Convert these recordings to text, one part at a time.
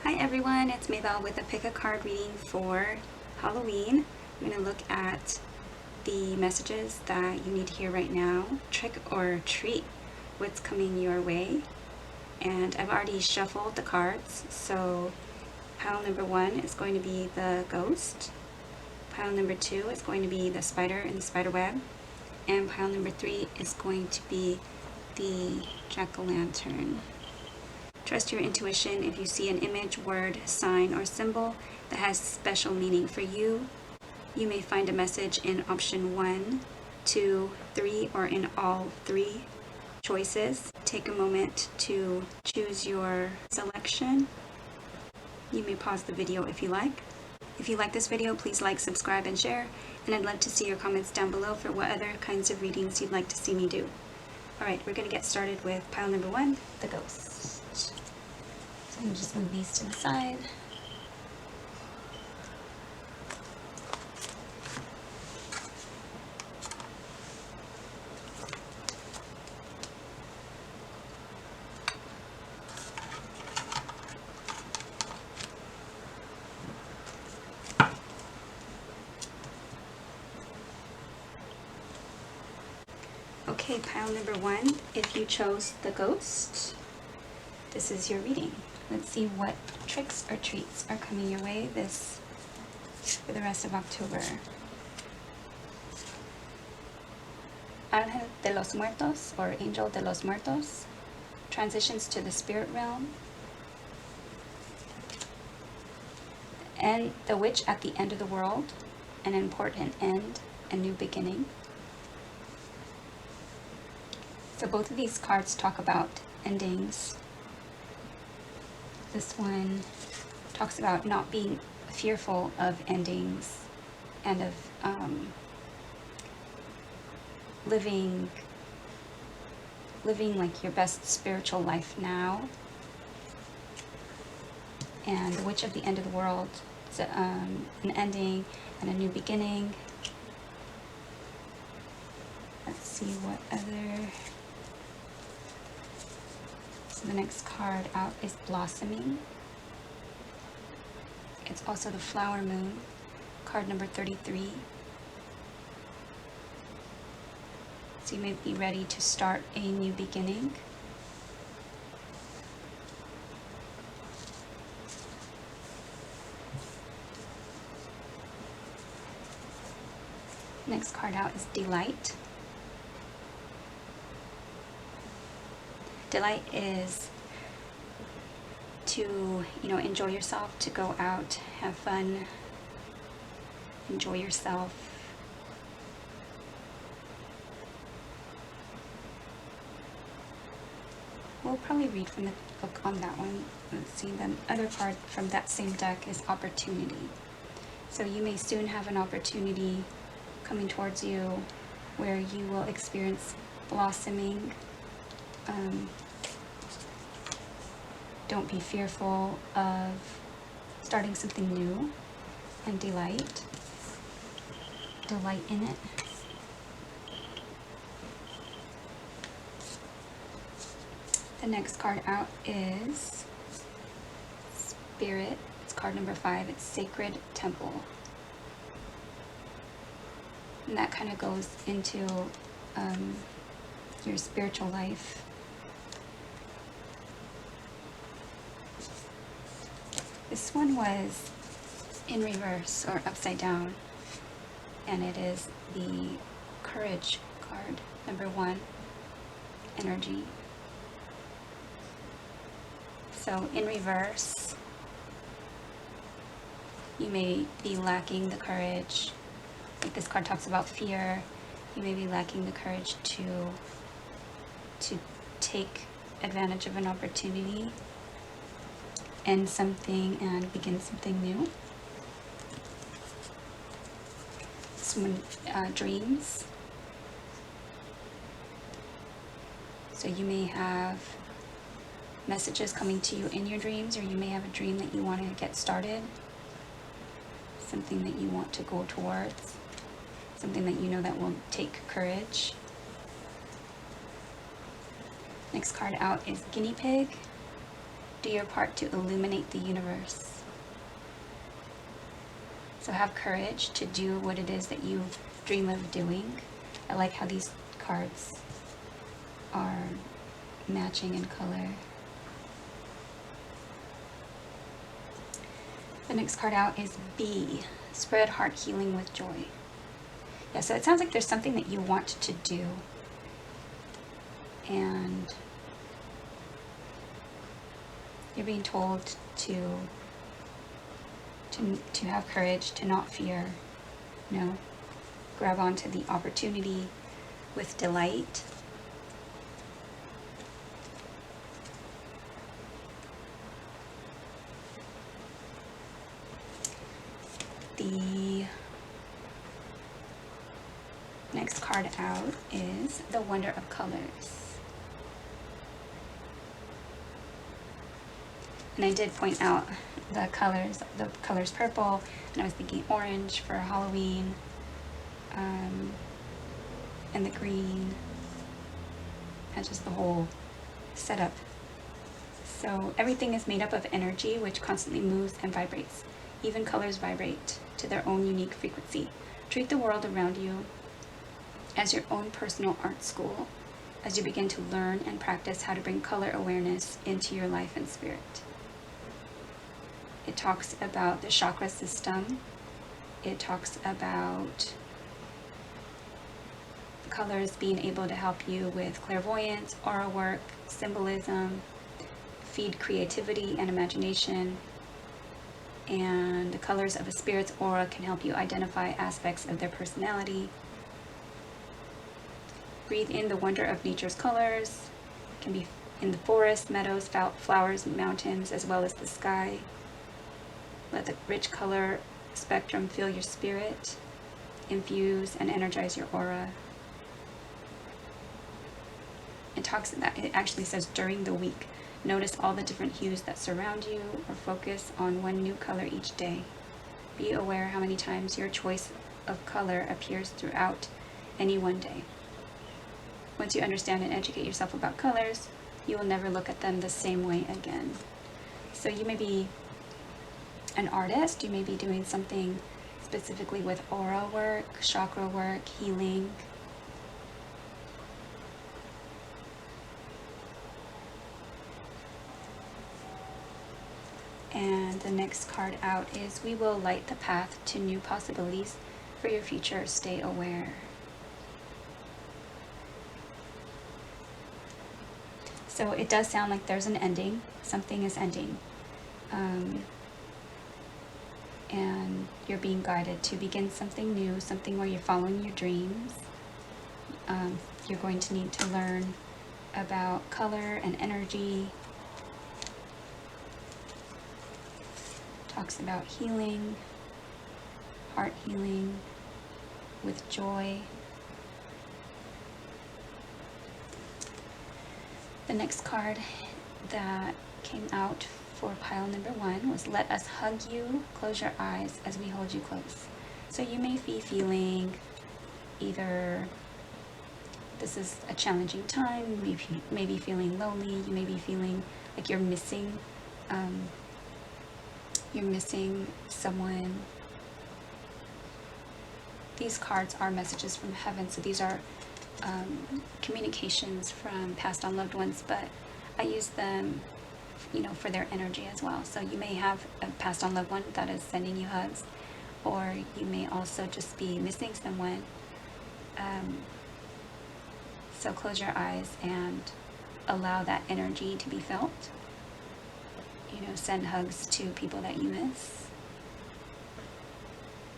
Hi everyone, it's Maybelle with a pick a card reading for Halloween. I'm going to look at the messages that you need to hear right now, trick or treat, what's coming your way. And I've already shuffled the cards, so pile number 1 is going to be the ghost, pile number 2 is going to be the spider in the spider web, and pile number 3 is going to be the jack-o'-lantern. Trust your intuition. If you see an image, word, sign, or symbol that has special meaning for you, you may find a message in option 1, 2, 3, or in all 3 choices. Take a moment to choose your selection. You may pause the video if you like. If you like this video, please like, subscribe, and share. And I'd love to see your comments down below for what other kinds of readings you'd like to see me do. Alright, we're going to get started with pile number 1, the ghost. So I'm just move these to the side. Okay, pile number 1, if you chose the ghost, this is your reading. Let's see what tricks or treats are coming your way for the rest of October. Ángel de los Muertos, or Angel de los Muertos, transitions to the spirit realm. And the witch at the end of the world, an important end, a new beginning. So both of these cards talk about endings. This one talks about not being fearful of endings and of living like your best spiritual life now. And the witch of the end of the world, it's an ending and a new beginning. Let's see what other. So the next card out is Blossoming. It's also the Flower Moon, card number 33. So you may be ready to start a new beginning. Next card out is Delight. Delight is to, enjoy yourself, to go out, have fun, enjoy yourself. We'll probably read from the book on that one. Let's see, the other card from that same deck is Opportunity. So you may soon have an opportunity coming towards you where you will experience blossoming. Don't be fearful of starting something new, and delight in it. The next card out is Spirit. It's card number 5. It's Sacred Temple. And that kind of goes into your spiritual life. This one was in reverse or upside down, and it is the Courage card, number 1, Energy. So in reverse, you may be lacking the courage. Like this card talks about fear. You may be lacking the courage to take advantage of an opportunity, end something, and begin something new. This one, dreams. So you may have messages coming to you in your dreams, or you may have a dream that you want to get started, something that you want to go towards, something that you know that will take courage. Next card out is Guinea Pig. Do your part to illuminate the universe. So have courage to do what it is that you dream of doing. I like how these cards are matching in color. The next card out is B, spread heart healing with joy. Yeah, so it sounds like there's something that you want to do. And you're being told to have courage, to not fear, grab onto the opportunity with delight. The next card out is the Wonder of Colors. And I did point out the colors purple, and I was thinking orange for Halloween, and the green, and just the whole setup. So everything is made up of energy, which constantly moves and vibrates. Even colors vibrate to their own unique frequency. Treat the world around you as your own personal art school as you begin to learn and practice how to bring color awareness into your life and spirit. It talks about the chakra system. It talks about colors being able to help you with clairvoyance, aura work, symbolism, feed creativity and imagination. And the colors of a spirit's aura can help you identify aspects of their personality. Breathe in the wonder of nature's colors. It can be in the forest, meadows, flowers, mountains, as well as the sky. Let the rich color spectrum fill your spirit, infuse and energize your aura. It actually says during the week, notice all the different hues that surround you, or focus on one new color each day. Be aware how many times your choice of color appears throughout any one day. Once you understand and educate yourself about colors, you will never look at them the same way again. So you may be an artist, you may be doing something specifically with aura work, chakra work, healing. And the next card out is we will light the path to new possibilities for your future. Stay aware. So it does sound like there's an ending. Something is ending. And you're being guided to begin something new, something where you're following your dreams. You're going to need to learn about color and energy. Talks about healing, heart healing with joy. The next card that came out for pile number 1 was let us hug you, close your eyes as we hold you close. So you may be feeling either this is a challenging time, you may be feeling lonely, you may be feeling like you're missing someone. These cards are messages from heaven, so these are communications from passed on loved ones, but I use them for their energy as well. So you may have a passed on loved one that is sending you hugs, or you may also just be missing someone. So close your eyes and allow that energy to be felt. Send hugs to people that you miss.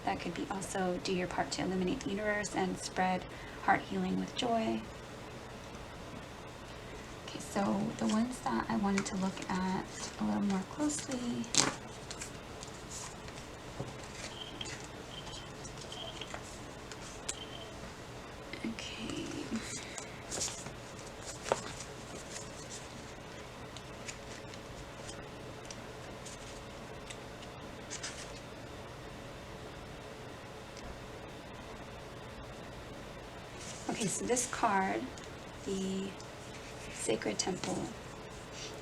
That could be also do your part to illuminate the universe and spread heart healing with joy. Okay, so the ones that I wanted to look at a little more closely. Okay. Okay, so this card, the Sacred Temple,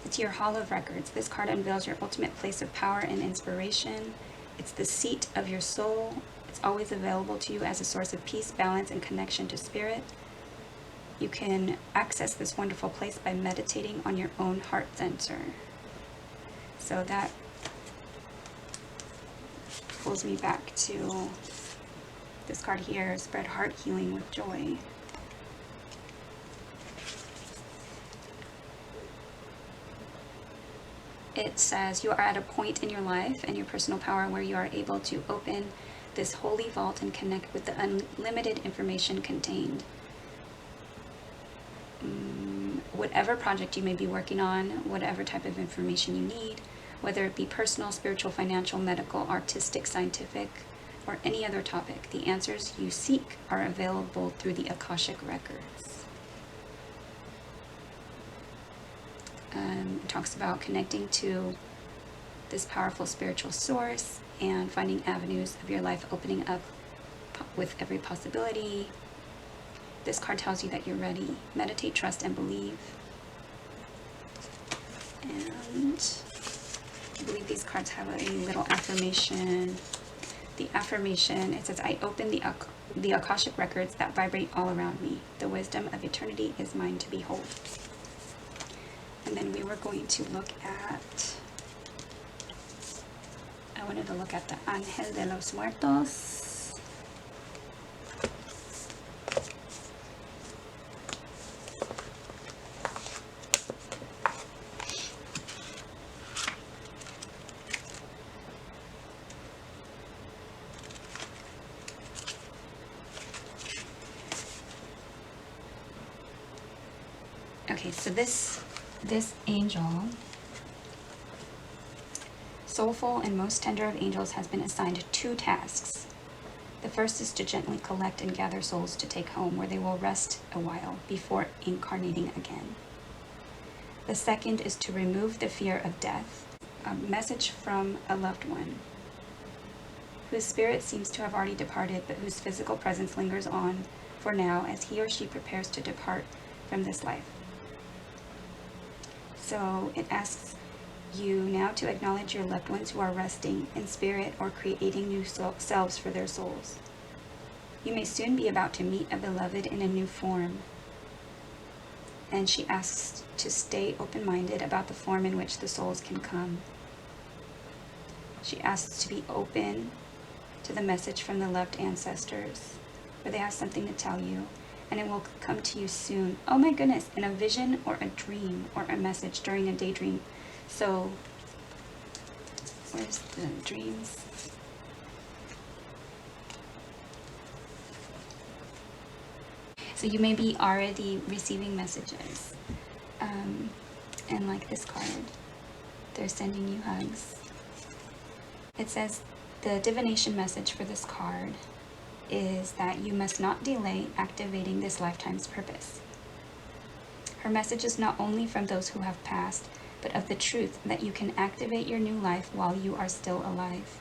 It's your Hall of Records. This card unveils your ultimate place of power and inspiration. It's the seat of your soul. It's always available to you as a source of peace, balance, and connection to spirit. You can access this wonderful place by meditating on your own heart center. So that pulls me back to this card here, Spread Heart Healing with Joy. It says you are at a point in your life and your personal power where you are able to open this holy vault and connect with the unlimited information contained. Whatever project you may be working on, whatever type of information you need, whether it be personal, spiritual, financial, medical, artistic, scientific, or any other topic, the answers you seek are available through the Akashic Records. It talks about connecting to this powerful spiritual source and finding avenues of your life opening up with every possibility. This card tells you that you're ready. Meditate, trust, and believe. And I believe these cards have a little affirmation. The affirmation, it says, I open the Akashic Records that vibrate all around me. The wisdom of eternity is mine to behold. And then we were going to look at, I wanted to look at the Ángel de los Muertos. Okay, so this angel, soulful and most tender of angels, has been assigned 2 tasks. The first is to gently collect and gather souls to take home, where they will rest a while before incarnating again. The second is to remove the fear of death, a message from a loved one whose spirit seems to have already departed, but whose physical presence lingers on for now as he or she prepares to depart from this life. So it asks you now to acknowledge your loved ones who are resting in spirit or creating new selves for their souls. You may soon be about to meet a beloved in a new form. And she asks to stay open-minded about the form in which the souls can come. She asks to be open to the message from the loved ancestors, where they have something to tell you, and it will come to you soon. Oh my goodness, in a vision or a dream or a message during a daydream. So, where's the dreams? So you may be already receiving messages. And like this card, they're sending you hugs. It says the divination message for this card is that you must not delay activating this lifetime's purpose. Her message is not only from those who have passed, but of the truth that you can activate your new life while you are still alive.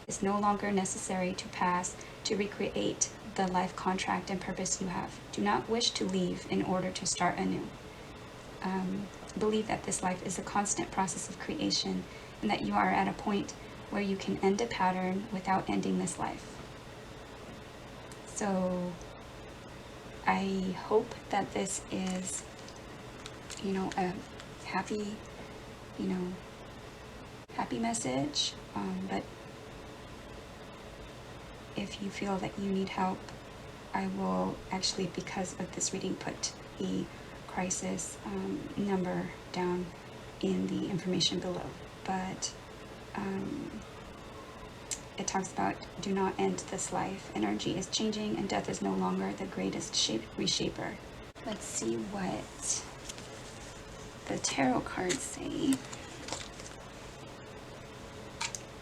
It's no longer necessary to pass to recreate the life contract and purpose you have. Do not wish to leave in order to start anew. Believe that this life is a constant process of creation and that you are at a point where you can end a pattern without ending this life. So I hope that this is, a happy, happy message. But if you feel that you need help, I will actually, because of this reading, put the crisis number down in the information below. But it talks about do not end this life. Energy is changing and death is no longer the greatest reshaper. Let's see what the tarot cards say.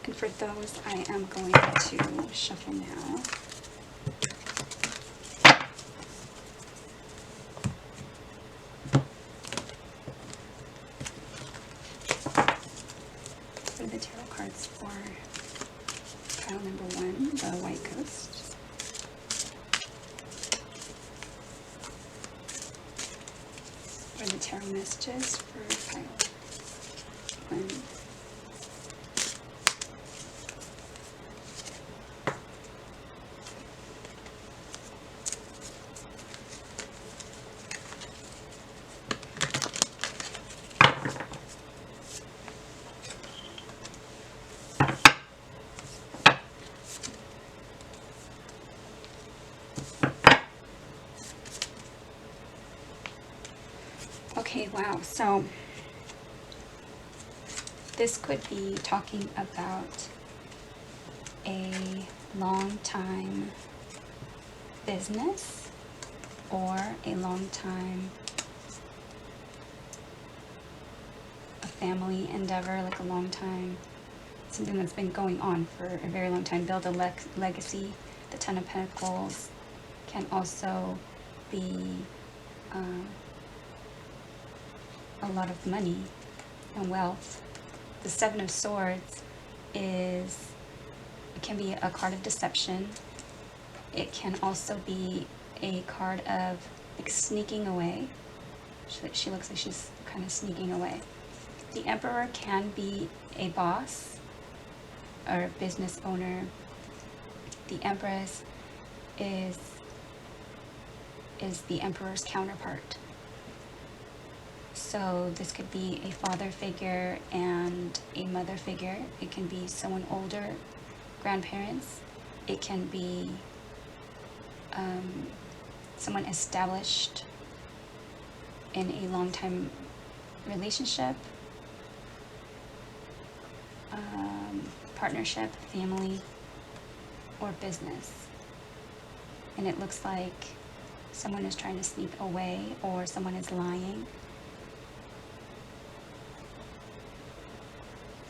And for those, I am going to shuffle now. For the tarot cards for pile number 1, the White Ghost. For the tarot messages for pile go. So this could be talking about a long time business or a long time family endeavor, like a long time, something that's been going on for a very long time. Build a legacy. The Ten of Pentacles can also be a lot of money and wealth. The Seven of Swords it can be a card of deception. It can also be a card of like sneaking away. She looks like she's kind of sneaking away. The Emperor can be a boss or a business owner. The Empress is the Emperor's counterpart. So this could be a father figure and a mother figure. It can be someone older, grandparents. It can be someone established in a long-time relationship, partnership, family, or business. And it looks like someone is trying to sneak away or someone is lying.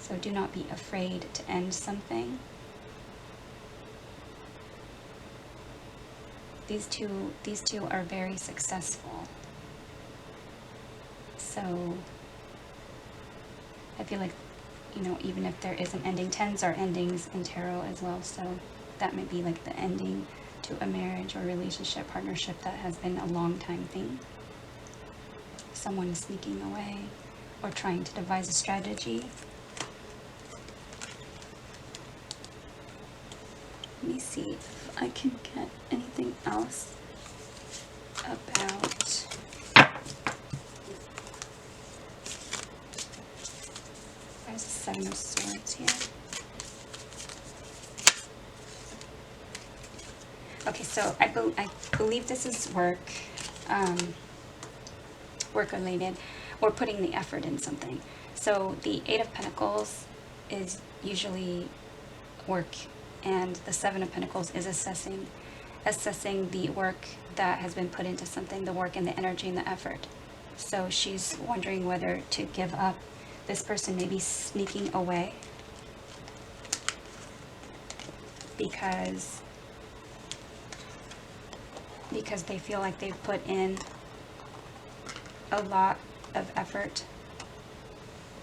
So do not be afraid to end something. These two are very successful. So I feel like, you know, even if there is an ending, tens are endings in tarot as well. So that might be like the ending to a marriage or relationship, partnership that has been a long time thing. Someone is sneaking away or trying to devise a strategy. Let me see if I can get anything else about there's the Seven of Swords here. Okay, so I believe this is work related, or putting the effort in something. So the Eight of Pentacles is usually work, and the Seven of Pentacles is assessing the work that has been put into something, the work and the energy and the effort. So she's wondering whether to give up. This person may be sneaking away because they feel like they've put in a lot of effort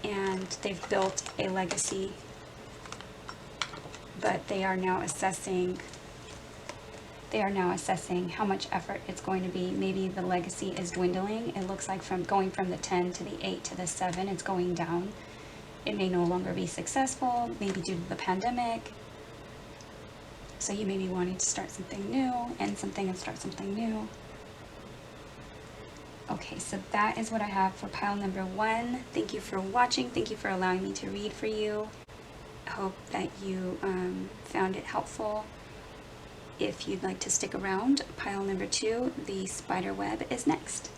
and they've built a legacy, but they are now assessing how much effort it's going to be. Maybe the legacy is dwindling. It looks like from going from the 10 to the 8 to the 7, it's going down. It may no longer be successful, maybe due to the pandemic. So you may be wanting to start something new, end something and start something new. Okay, so that is what I have for pile number 1. Thank you for watching. Thank you for allowing me to read for you. I hope that you found it helpful. If you'd like to stick around, pile number 2, the spider web, is next.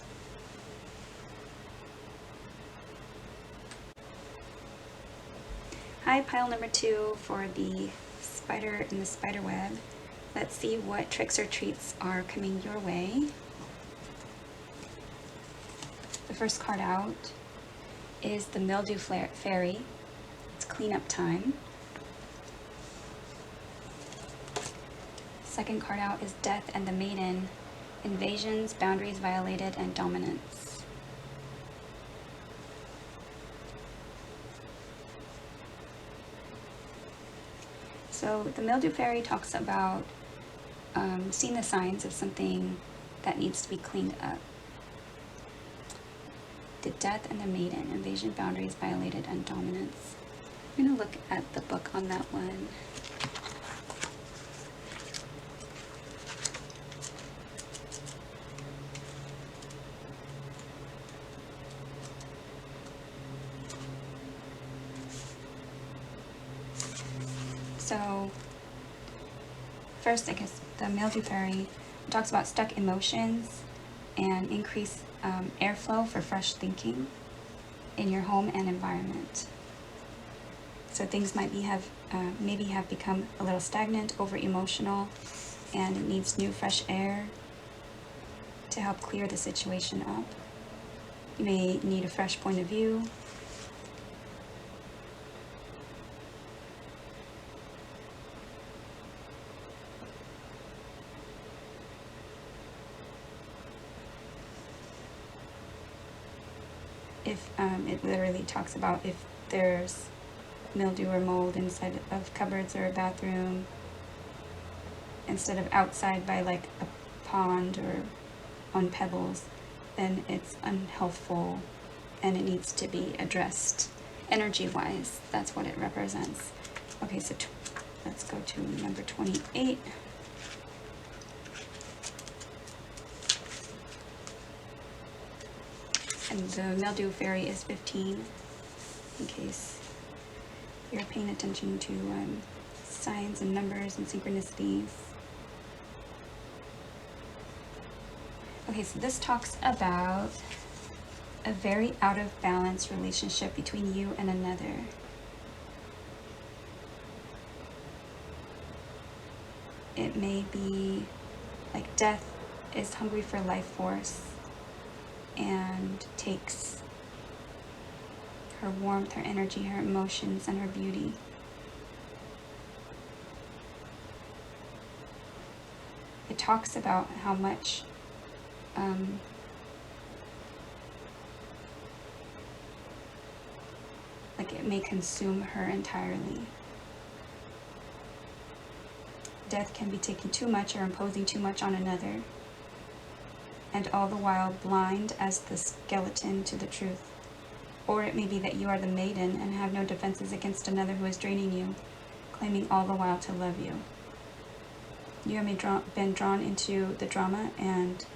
Hi, pile number 2 for the spider in the spider web. Let's see what tricks or treats are coming your way. The first card out is the Mildew Fairy. It's cleanup time. Second card out is Death and the Maiden. Invasions, boundaries violated, and dominance. So the Mildew Fairy talks about seeing the signs of something that needs to be cleaned up. The Death and the Maiden, invasion, boundaries violated, and dominance. I'm going to look at the book on that one. So first, I guess the Mildew Fairy talks about stuck emotions and increased airflow for fresh thinking. in your home and environment. So things might maybe have become a little stagnant, over emotional, and it needs new fresh air to help clear the situation up. You may need a fresh point of view. If it literally talks about if there's mildew or mold inside of cupboards or a bathroom, instead of outside by like a pond or on pebbles, then it's unhealthful and it needs to be addressed energy-wise. That's what it represents. Okay, so let's go to number 28. And the mildew fairy is 15, in case you're paying attention to signs and numbers and synchronicities. Okay, so this talks about a very out of balance relationship between you and another. It may be like death is hungry for life force and takes her warmth, her energy, her emotions, and her beauty. It talks about how much like it may consume her entirely. Death can be taking too much or imposing too much on another, and all the while blind as the skeleton to the truth. Or it may be that you are the maiden and have no defenses against another who is draining you, claiming all the while to love you. You have been drawn into the drama and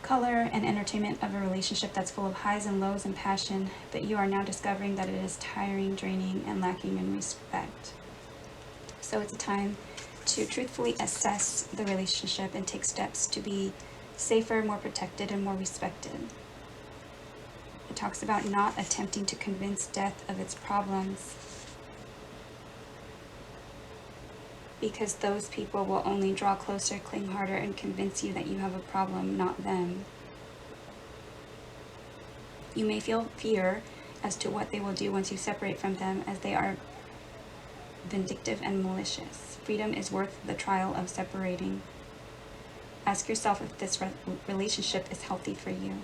color and entertainment of a relationship that's full of highs and lows and passion, but you are now discovering that it is tiring, draining, and lacking in respect. So it's a time to truthfully assess the relationship and take steps to be safer, more protected, and more respected. It talks about not attempting to convince death of its problems, because those people will only draw closer, cling harder, and convince you that you have a problem, not them. You may feel fear as to what they will do once you separate from them, as they are vindictive and malicious. Freedom is worth the trial of separating. Ask yourself if this relationship is healthy for you.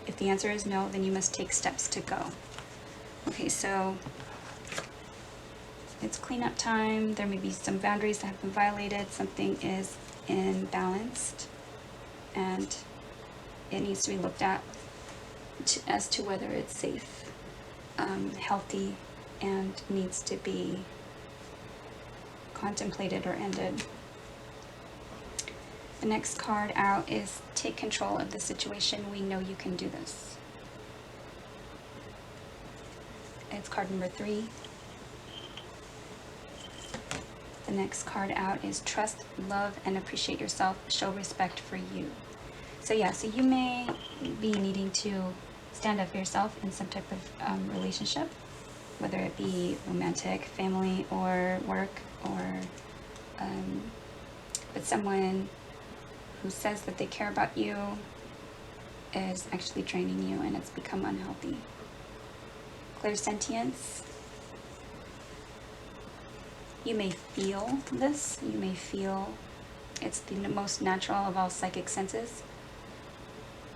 If the answer is no, then you must take steps to go. Okay, so it's cleanup time. There may be some boundaries that have been violated. Something is imbalanced, and it needs to be looked at as to whether it's safe, healthy, and needs to be contemplated or ended. The next card out is take control of the situation. We know you can do this. It's card number 3. The next card out is trust, love, and appreciate yourself. Show respect for you. So yeah, so you may be needing to stand up for yourself in some type of relationship, whether it be romantic, family, or work, or but someone who says that they care about you is actually draining you, and it's become unhealthy. Clairsentience. You may feel this. You may feel it's the most natural of all psychic senses.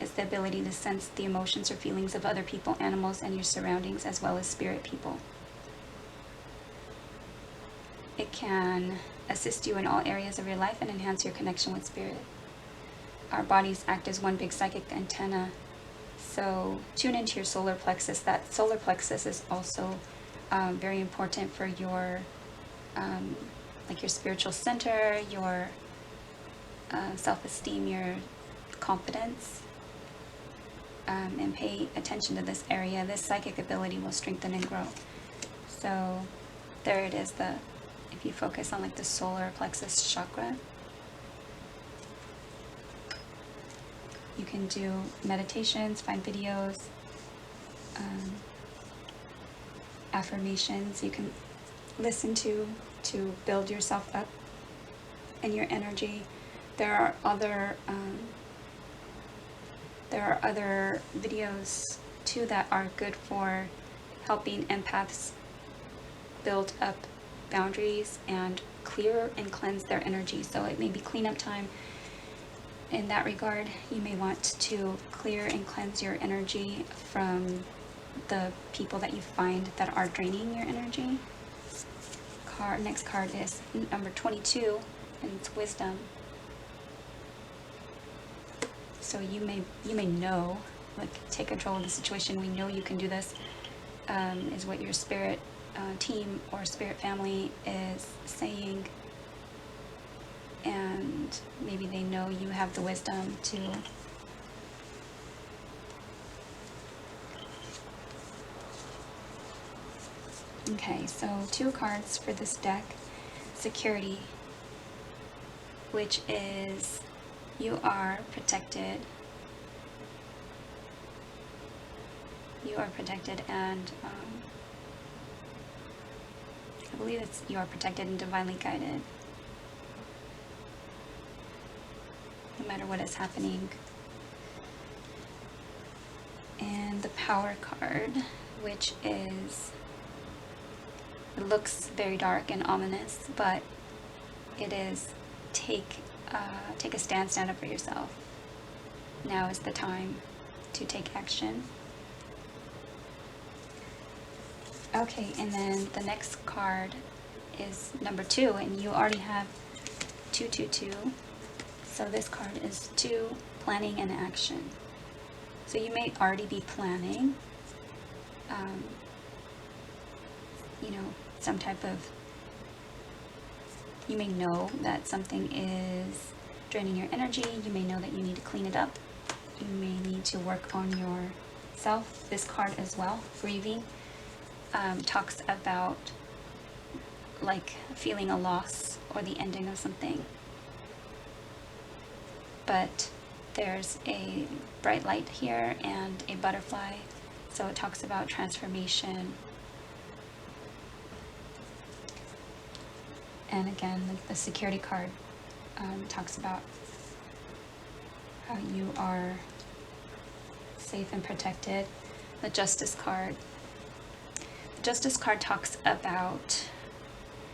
It's the ability to sense the emotions or feelings of other people, animals, and your surroundings, as well as spirit people. It can assist you in all areas of your life and enhance your connection with spirit. Our bodies act as one big psychic antenna, so tune into your solar plexus. That solar plexus is also very important for your like your spiritual center, your self-esteem, your confidence, and pay attention to this area. This psychic ability will strengthen and grow. So there it is, if you focus on like the solar plexus chakra, you can do meditations, find videos, affirmations you can listen to build yourself up and your energy. There are other videos too that are good for helping empaths build up boundaries and clear and cleanse their energy. So it may be cleanup time. In that regard, you may want to clear and cleanse your energy from the people that you find that are draining your energy. Next card is number 22, and it's wisdom. So you may know, like, take control of the situation. We know you can do this, is what your spirit team or spirit family is saying. And maybe they know you have the wisdom to okay, so 2 cards for this deck. Security, which is you are protected. You are protected, and I believe it's you are protected and divinely guided. No matter what is happening. And the Power card, which is, it looks very dark and ominous, but it is take a stand up for yourself. Now is the time to take action. Okay, and then the next card is number 2, and you already have 222. So this card is 2, planning and action. So you may already be planning, some type of, you may know that something is draining your energy. You may know that you need to clean it up. You may need to work on yourself. This card as well, grieving, talks about like feeling a loss or the ending of something. But there's a bright light here and a butterfly, so it talks about transformation. And again, the security card talks about how you are safe and protected. The Justice card. The Justice card talks about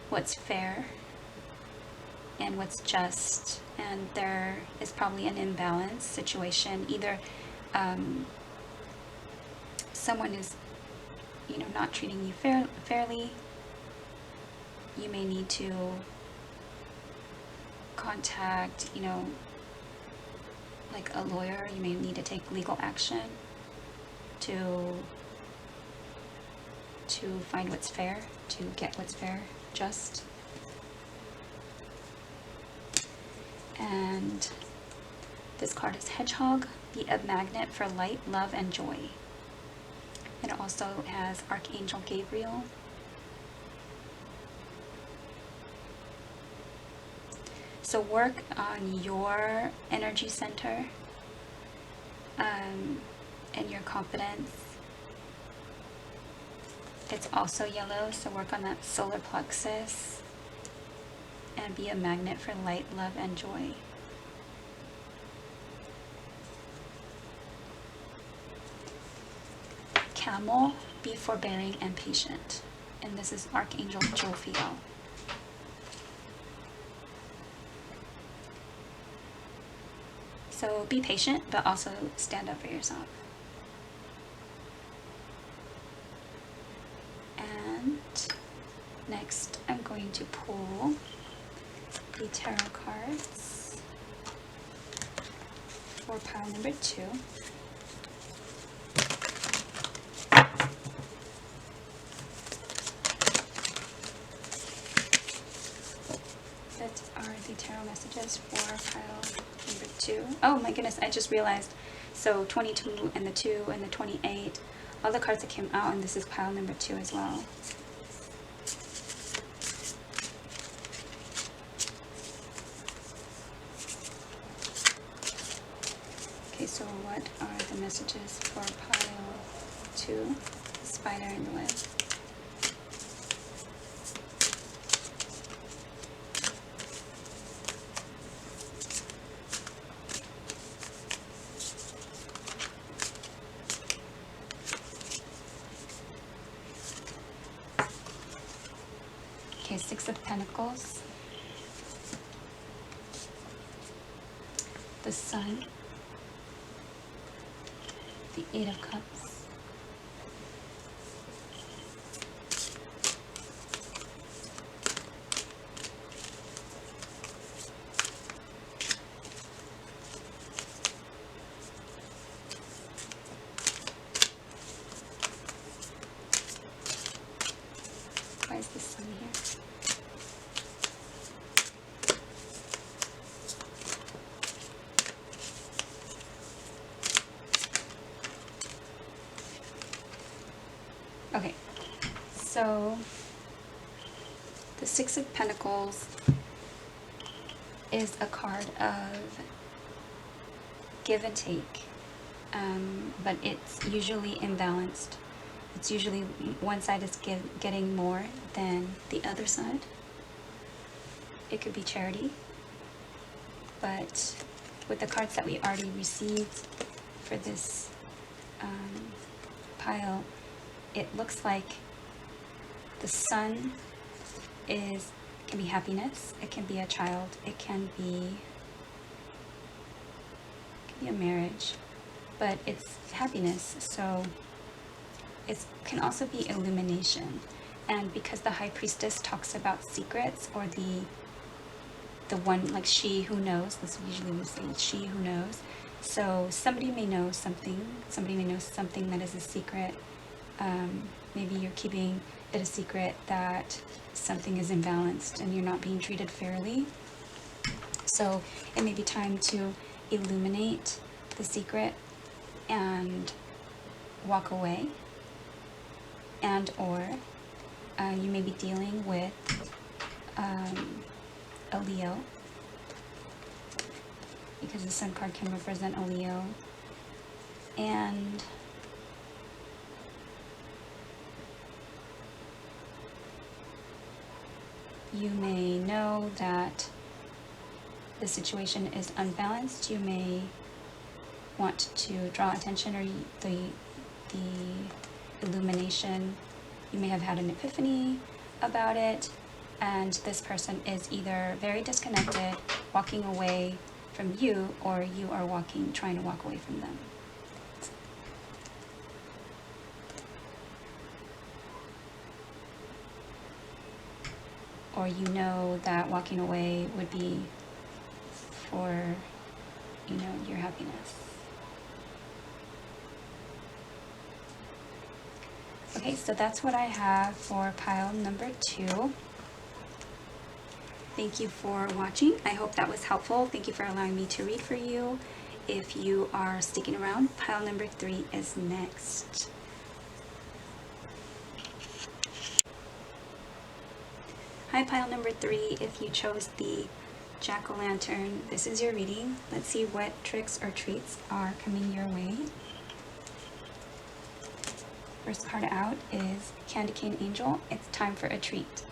what's fair and what's just, and there is probably an imbalance situation. Either someone is not treating you fairly. You may need to contact like a lawyer. You may need to take legal action to find what's fair, to get what's fair, just. And this card is Hedgehog, be a magnet for light, love, and joy. And it also has Archangel Gabriel. So work on your energy center and your confidence. It's also yellow, so work on that solar plexus and be a magnet for light, love, and joy. Camel, be forbearing and patient. And this is Archangel Jophiel. So be patient, but also stand up for yourself. And next, I'm going to pull the tarot cards for pile number 2. That are the tarot messages for pile number 2. Oh my goodness, I just realized. So 22 and the 2 and the 28, all the cards that came out, and this is pile number 2 as well. Okay, so what are the messages for pile 2? to the spider in the web. Okay, Six of Pentacles, the Sun, the Eight of Cups, why is the Sun here? Okay, so the Six of Pentacles is a card of give and take, but it's usually imbalanced. It's usually one side is getting more than the other side. It could be charity, but with the cards that we already received for this pile, it looks like the Sun can be happiness, it can be a child, it can be a marriage, but it's happiness. So it can also be illumination. And because the High Priestess talks about secrets, or the one, like she who knows, this usually we say she who knows. So somebody may know something that is a secret. Maybe you're keeping it a secret that something is imbalanced and you're not being treated fairly. So it may be time to illuminate the secret and walk away. And or you may be dealing with a Leo, because the Sun card can represent a Leo. And you may know that the situation is unbalanced. You may want to draw attention, or the illumination. You may have had an epiphany about it, and this person is either very disconnected, walking away from you, or you are trying to walk away from them. Or you know that walking away would be for, your happiness. Okay, so that's what I have for pile number 2. Thank you for watching. I hope that was helpful. Thank you for allowing me to read for you. If you are sticking around, pile number 3 is next. Hi, pile number 3. If you chose the Jack-o'-lantern, this is your reading. Let's see what tricks or treats are coming your way. First card out is Candy Cane Angel. It's time for a treat.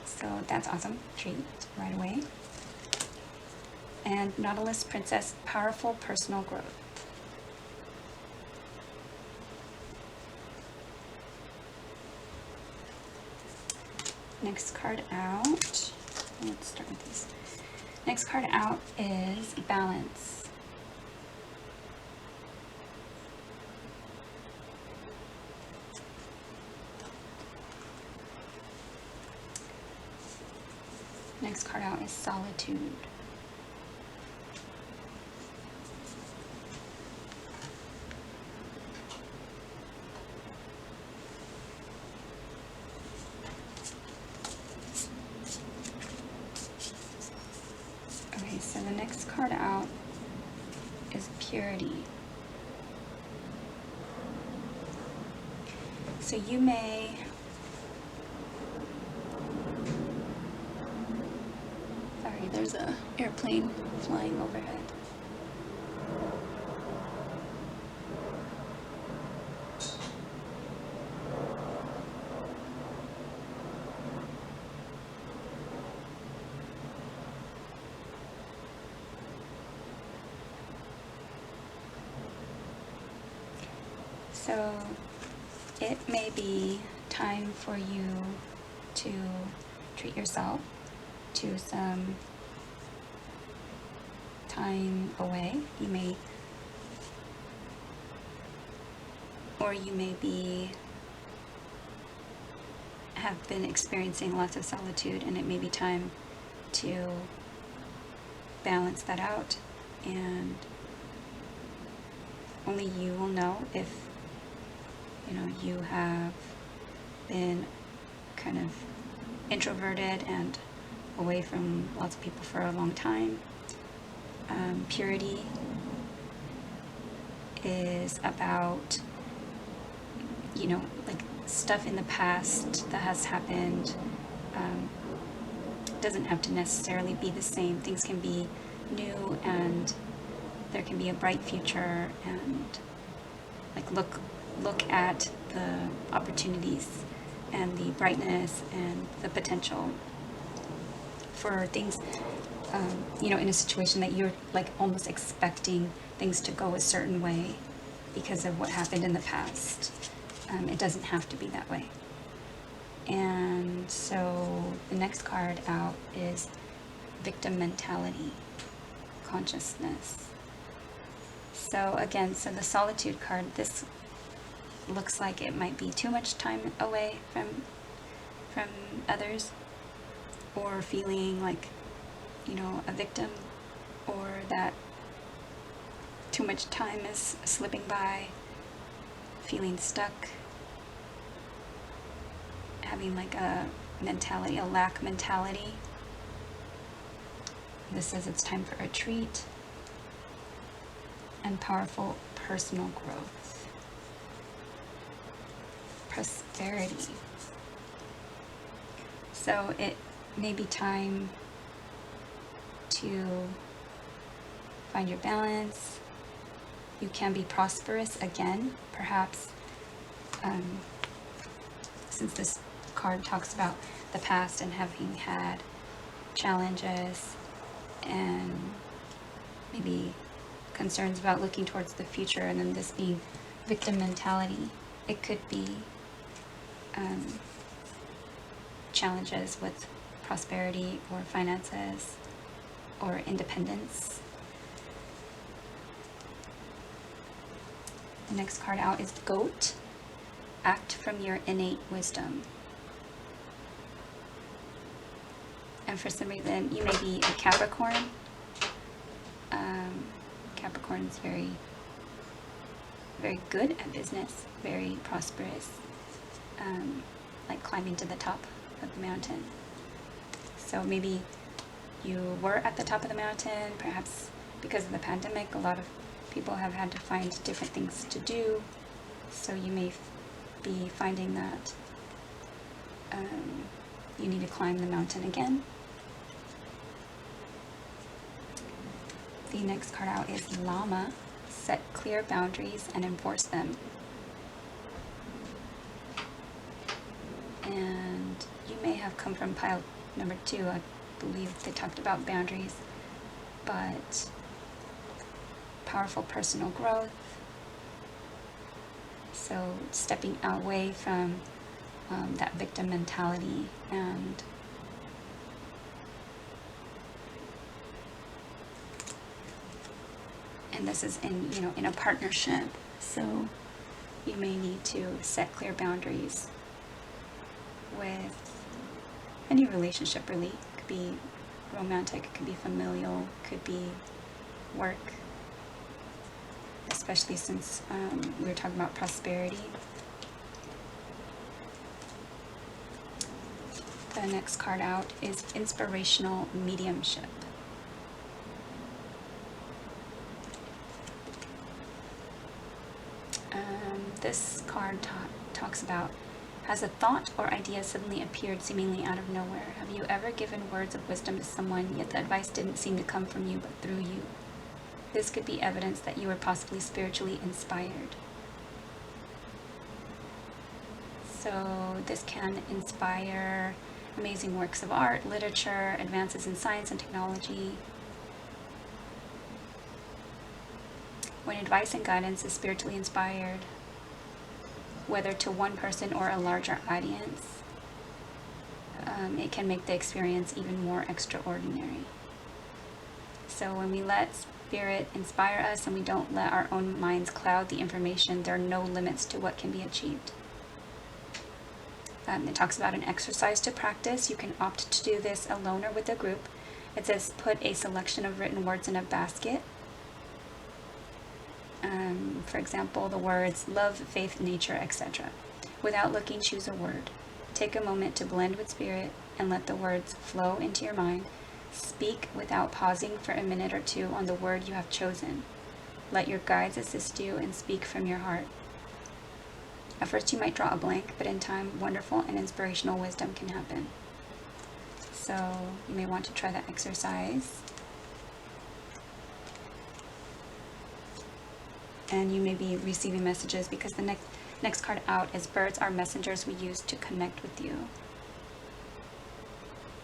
So that's awesome. Treat right away. And Nautilus Princess, powerful personal growth. Next card out, let's start with these. Next card out is Balance. Next card out is Solitude. Okay, so the next card out is Purity. So you may there's an airplane flying overhead. So it may be time for you to treat yourself to some time away. You may have been experiencing lots of solitude, and it may be time to balance that out, and only you will know if you have been kind of introverted and away from lots of people for a long time. Purity is about like stuff in the past that has happened. Doesn't have to necessarily be the same. Things can be new, and there can be a bright future, and like look at the opportunities and the brightness and the potential for things, in a situation that you're like almost expecting things to go a certain way because of what happened in the past. It doesn't have to be that way. And so the next card out is victim mentality, consciousness. So again, the solitude card, this looks like it might be too much time away from others, or feeling like, a victim, or that too much time is slipping by, feeling stuck, having like a mentality, a lack mentality. This says it's time for a retreat and powerful personal growth. Prosperity. So it may be time to find your balance. You can be prosperous again, perhaps, since this card talks about the past and having had challenges and maybe concerns about looking towards the future, and then this being victim mentality. It could be challenges with prosperity or finances or independence. The next card out is Goat. Act from your innate wisdom. And for some reason, you may be a Capricorn. Capricorn is very, very good at business, very prosperous, like climbing to the top of the mountain. So maybe you were at the top of the mountain, perhaps because of the pandemic, a lot of people have had to find different things to do. So you may be finding that you need to climb the mountain again. The next card out is Llama. Set clear boundaries and enforce them. And you may have come from pile number 2. I believe they talked about boundaries, but powerful personal growth. So stepping away from that victim mentality, and this is in a partnership. So you may need to set clear boundaries with any relationship, really. It could be romantic, it could be familial, it could be work, especially since we were talking about prosperity. The next card out is Inspirational Mediumship. This card talks about, has a thought or idea suddenly appeared seemingly out of nowhere? Have you ever given words of wisdom to someone, yet the advice didn't seem to come from you but through you? This could be evidence that you were possibly spiritually inspired. So this can inspire amazing works of art, literature, advances in science and technology. When advice and guidance is spiritually inspired, whether to one person or a larger audience, it can make the experience even more extraordinary. So when we let Spirit inspire us and we don't let our own minds cloud the information, there are no limits to what can be achieved. It talks about an exercise to practice. You can opt to do this alone or with a group. It says put a selection of written words in a basket. For example, the words love, faith, nature, etc. Without looking, choose a word. Take a moment to blend with Spirit and let the words flow into your mind. Speak without pausing for a minute or two on the word you have chosen. Let your guides assist you and speak from your heart. At first you might draw a blank, but in time, wonderful and inspirational wisdom can happen. So you may want to try that exercise. And you may be receiving messages because the next card out is birds are messengers we use to connect with you.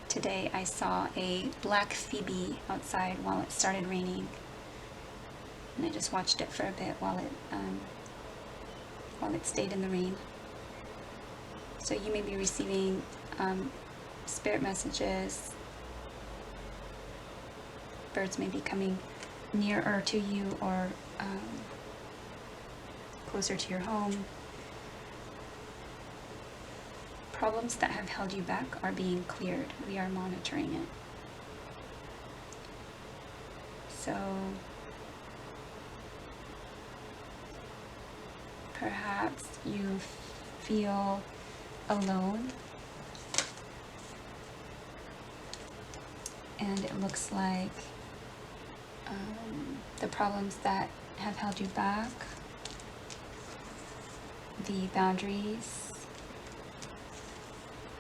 Today I saw a black phoebe outside while it started raining, and I just watched it for a bit while it stayed in the rain. So you may be receiving spirit messages. Birds may be coming nearer to you or closer to your home. Problems that have held you back are being cleared. We are monitoring it. So perhaps you feel alone, and it looks like the problems that have held you back, the boundaries,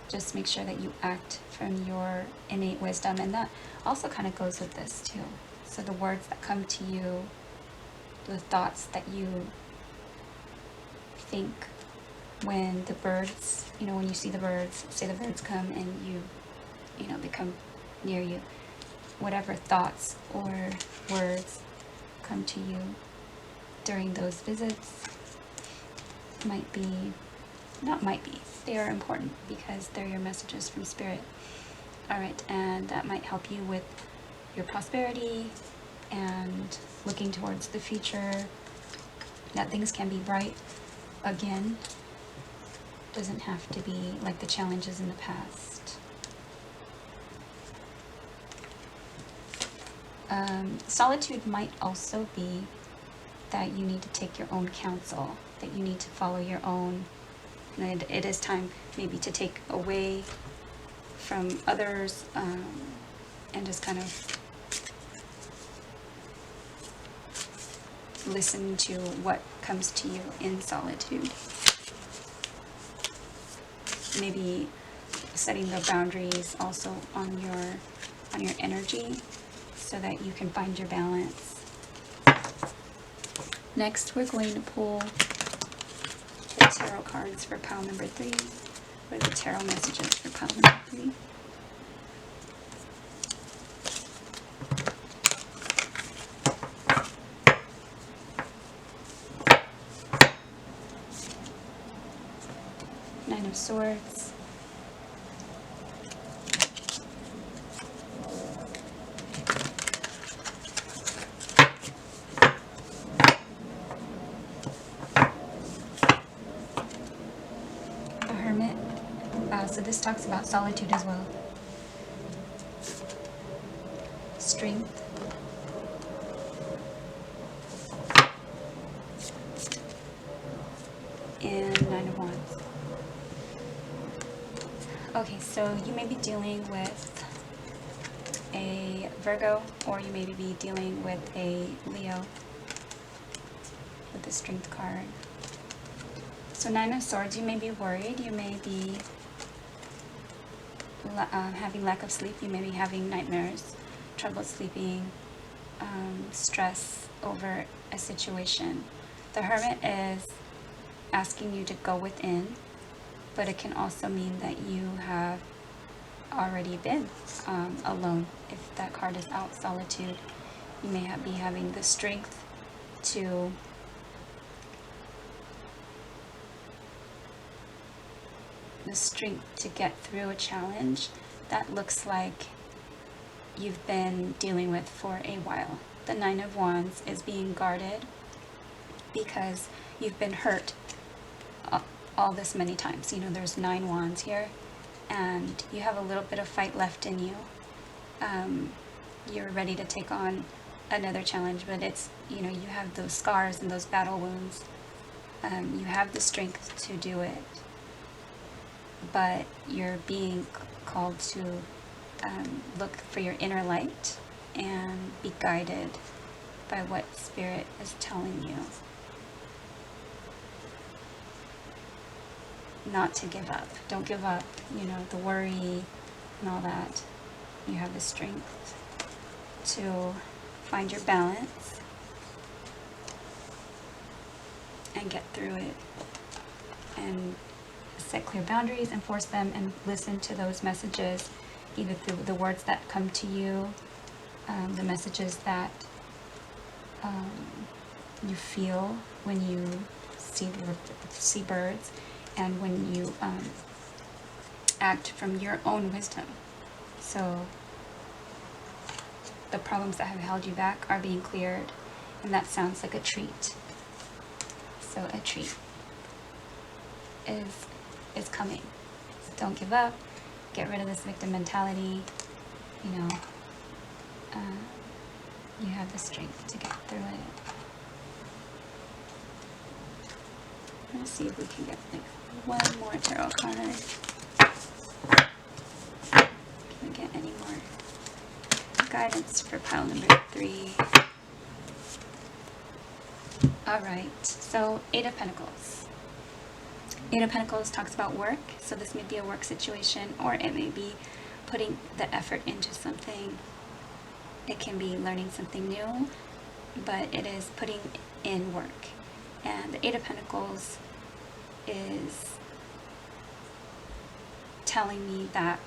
just make sure that you act from your innate wisdom. And that also kind of goes with this too. So the words that come to you, the thoughts that you think when the birds, when you see the birds, say the birds come and they come near you, whatever thoughts or words come to you during those visits they are important because they're your messages from Spirit. All right, and that might help you with your prosperity and looking towards the future, that things can be bright again. Doesn't have to be like the challenges in the past. Solitude might also be that you need to take your own counsel, that you need to follow your own. And it is time maybe to take away from others and just kind of listen to what comes to you in solitude. Maybe setting the boundaries also on your energy so that you can find your balance. Next, we're going to pull the tarot cards for pile number 3, or the tarot messages for pile number 3. Nine of Swords. So this talks about solitude as well. Strength. And Nine of Wands. Okay, so you may be dealing with a Virgo, or you may be dealing with a Leo with the Strength card. So Nine of Swords, you may be worried, you may be having lack of sleep, you may be having nightmares, trouble sleeping, stress over a situation. The Hermit is asking you to go within, but it can also mean that you have already been alone. If that card is out, solitude, you may be having the strength to the strength to get through a challenge that looks like you've been dealing with for a while. The Nine of Wands is being guarded because you've been hurt all this many times. You know, there's 9 wands here, and you have a little bit of fight left in you. You're ready to take on another challenge, but it's, you know, you have those scars and those battle wounds. You have the strength to do it, but you're being called to look for your inner light and be guided by what Spirit is telling you. Not to give up. Don't give up, you know, the worry and all that. You have the strength to find your balance and get through it, and set clear boundaries, enforce them, and listen to those messages, either through the words that come to you, the messages that you feel when you see birds, and when you act from your own wisdom. So the problems that have held you back are being cleared, and that sounds like a treat. So a treat is coming. Don't give up. Get rid of this victim mentality. You know, you have the strength to get through it. Let's see if we can get like one more tarot card. Can we get any more guidance for pile number 3? Alright, so 8 of Pentacles. 8 of Pentacles talks about work, so this may be a work situation, or it may be putting the effort into something. It can be learning something new, but it is putting in work. And the 8 of Pentacles is telling me that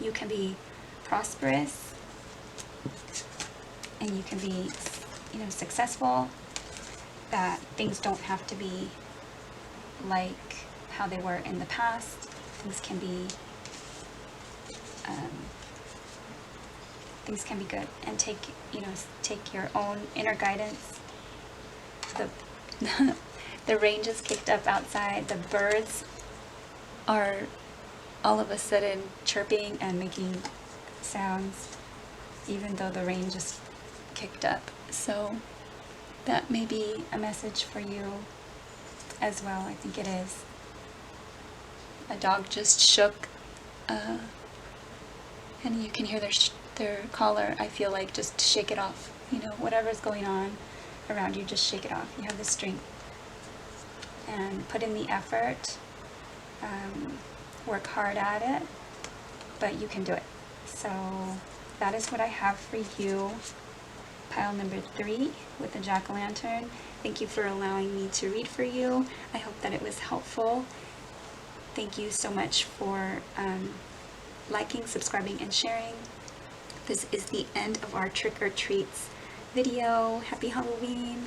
you can be prosperous and you can be, you know, successful, that things don't have to be like how they were in the past. Things can be good, and take your own inner guidance. The rain just kicked up outside. The birds are all of a sudden chirping and making sounds, even though the rain just kicked up. So that may be a message for you as well. I think it is. A dog just shook, and you can hear their collar. I feel like just shake it off. You know, whatever's going on around you, just shake it off. You have the strength, and put in the effort. Work hard at it, but you can do it. So that is what I have for you. Pile number 3 with the jack-o'-lantern. Thank you for allowing me to read for you. I hope that it was helpful. Thank you so much for liking, subscribing, and sharing. This is the end of our trick or treats video. Happy Halloween.